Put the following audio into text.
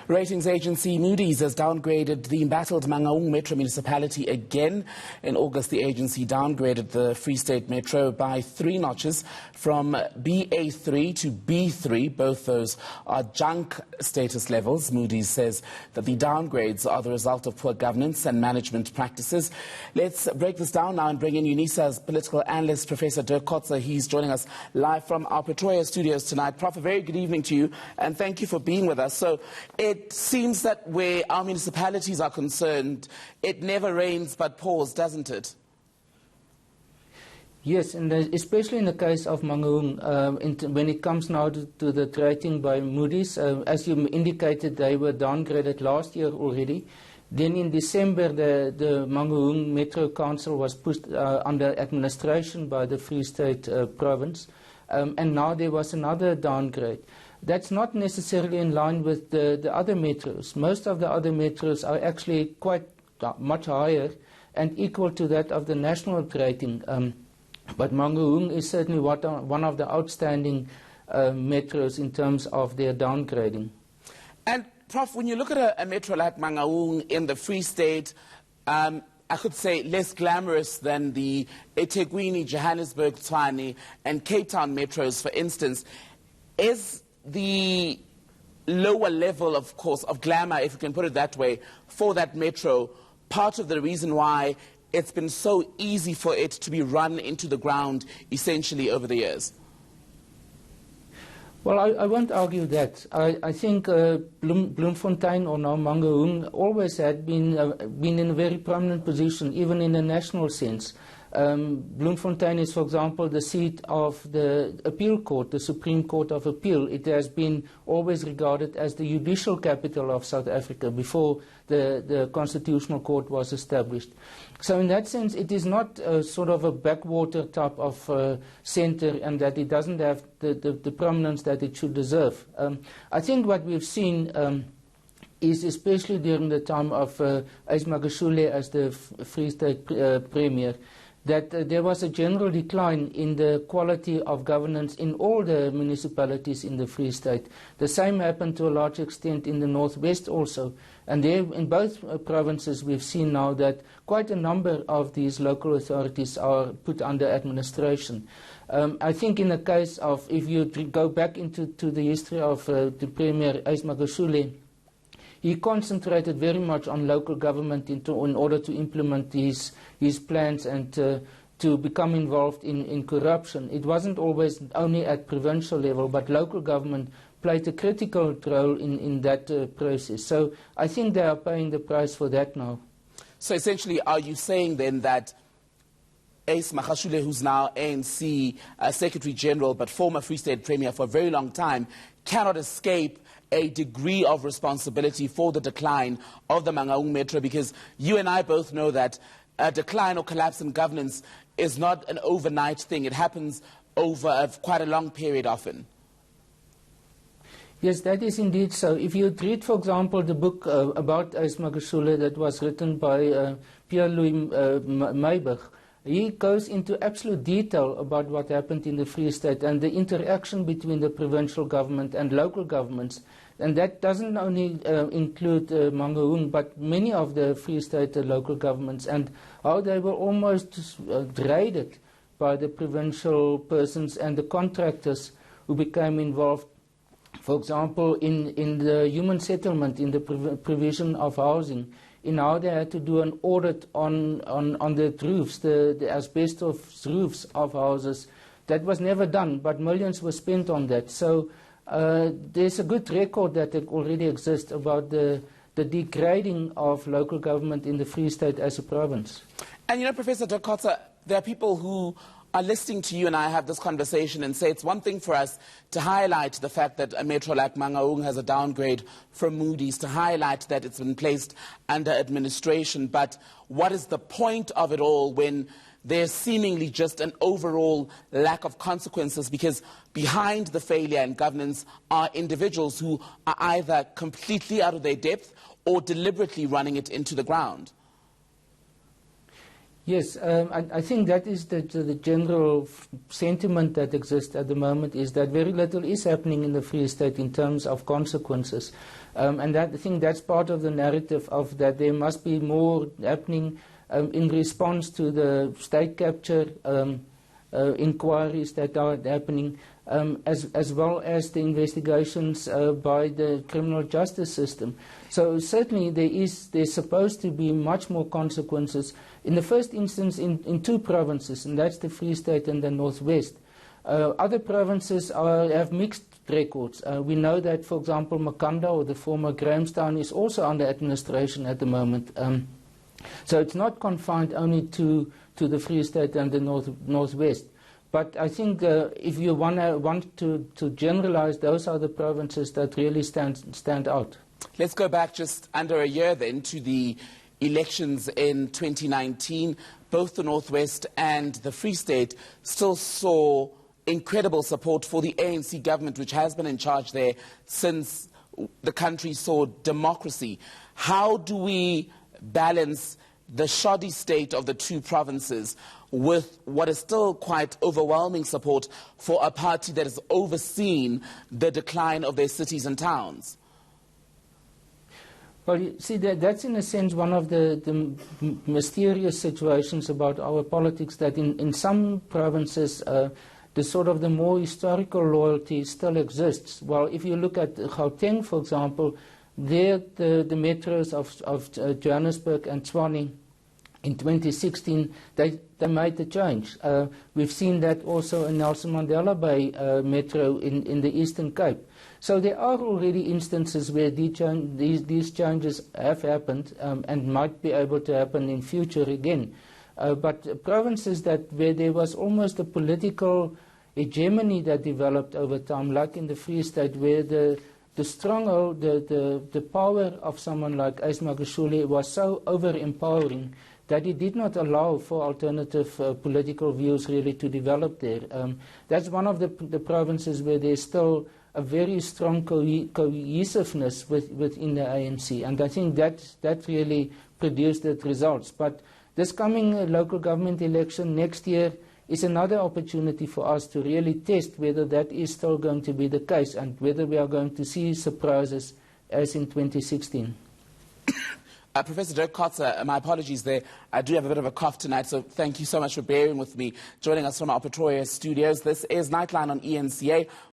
Ratings agency Moodys has downgraded the embattled Mangaung Metro municipality again. In August, the agency downgraded the Free State Metro by 3 notches from BA3 to B3. Both those are junk status levels. Moodys says that the downgrades are the result of poor governance and management practices. Let's break this down now and bring in UNISA's political analyst, Professor Dirk Kotzer. He's joining us live from our Pretoria studios tonight. Prof, a very good evening to you, and thank you for being with us. So it seems that where our municipalities are concerned, it never rains but pours, doesn't it? Yes, and especially in the case of Mangaung, when it comes now to the rating by Moodys, as you indicated, they were downgraded last year already. Then in December, the Mangaung Metro Council was pushed under administration by the Free State province, and now there was another downgrade. That's not necessarily in line with the other metros. Most of the other metros are actually quite much higher and equal to that of the national rating. But Mangaung is certainly one of the outstanding metros in terms of their downgrading. And Prof, when you look at a metro like Mangaung in the Free State, I could say less glamorous than the eThekwini, Johannesburg, Tshwane, and Cape Town metros, for instance, is the lower level, of course, of glamour, if you can put it that way, for that metro part of the reason why it's been so easy for it to be run into the ground essentially over the years? Well, I won't argue that. I think Bloemfontein, or now Mangaung, always had been in a very prominent position, even in a national sense. Bloemfontein is, for example, the seat of the appeal court, the Supreme Court of Appeal. It has been always regarded as the judicial capital of South Africa before the Constitutional Court was established. So in that sense, it is not sort of a backwater type of center, and that it doesn't have the prominence that it should deserve. I think what we've seen is, especially during the time of Ace Magashule as the Free State Premier, that there was a general decline in the quality of governance in all the municipalities in the Free State. The same happened to a large extent in the Northwest also. And there, in both provinces, we've seen now that quite a number of these local authorities are put under administration. I think in the case of, if you go back into the history of the Premier Ace Magashule, he concentrated very much on local government in order to implement his plans and to become involved in corruption. It wasn't always only at provincial level, but local government played a critical role in that process. So I think they are paying the price for that now. So essentially, are you saying then that Ace Magashule, who's now ANC Secretary General but former Free State Premier for a very long time, cannot escape a degree of responsibility for the decline of the Mangaung Metro? Because you and I both know that a decline or collapse in governance is not an overnight thing. It happens over quite a long period often. Yes, that is indeed so. If you read, for example, the book about Ace Magashule that was written by Pierre-Louis Meyburg, he goes into absolute detail about what happened in the Free State and the interaction between the provincial government and local governments. And that doesn't only include Mangaung, but many of the Free State local governments, and how they were almost raided by the provincial persons and the contractors who became involved. For example, in the human settlement, in the provision of housing, in how they had to do an audit on the roofs, the asbestos roofs of houses. That was never done, but millions were spent on that. So there's a good record that already exists about the degrading of local government in the Free State as a province. And you know, Professor Dirk Kotzer, there are people who are listening to you and I have this conversation and say it's one thing for us to highlight the fact that a metro like Mangaung has a downgrade from Moodys, to highlight that it's been placed under administration, but what is the point of it all when there's seemingly just an overall lack of consequences, because behind the failure in governance are individuals who are either completely out of their depth or deliberately running it into the ground? Yes, I think that is the general sentiment that exists at the moment, is that very little is happening in the Free State in terms of consequences. And I think that's part of the narrative of that there must be more happening in response to the state capture inquiries that are happening, as well as the investigations by the criminal justice system. So certainly there's supposed to be much more consequences. In the first instance, in two provinces, and that's the Free State and the Northwest. Other provinces have mixed records. We know that, for example, Makanda, or the former Grahamstown, is also under administration at the moment. So it's not confined only to the Free State and the Northwest. But I think if you want to generalize, those are the provinces that really stand out. Let's go back just under a year then to the elections in 2019. Both the Northwest and the Free State still saw incredible support for the ANC government, which has been in charge there since the country saw democracy. How do we balance the shoddy state of the two provinces with what is still quite overwhelming support for a party that has overseen the decline of their cities and towns? Well, you see, that's in a sense one of the mysterious situations about our politics, that in some provinces the sort of the more historical loyalty still exists. Well, if you look at Gauteng, for example, there the metros of Johannesburg and Tshwane in 2016, they made the change. We've seen that also in Nelson Mandela Bay metro in the Eastern Cape. So there are already instances where these changes have happened and might be able to happen in future again. But provinces where there was almost a political hegemony that developed over time, like in the Free State, where the stronghold, the power of someone like Ace Magashule was so over-empowering that it did not allow for alternative political views really to develop there. That's one of the provinces where there's still a very strong cohesiveness within the ANC, and I think that really produced the results. But this coming local government election next year is another opportunity for us to really test whether that is still going to be the case and whether we are going to see surprises as in 2016. Professor Dirk Kotzer, my apologies there. I do have a bit of a cough tonight, so thank you so much for bearing with me, joining us from our Pretoria studios. This is Nightline on ENCA.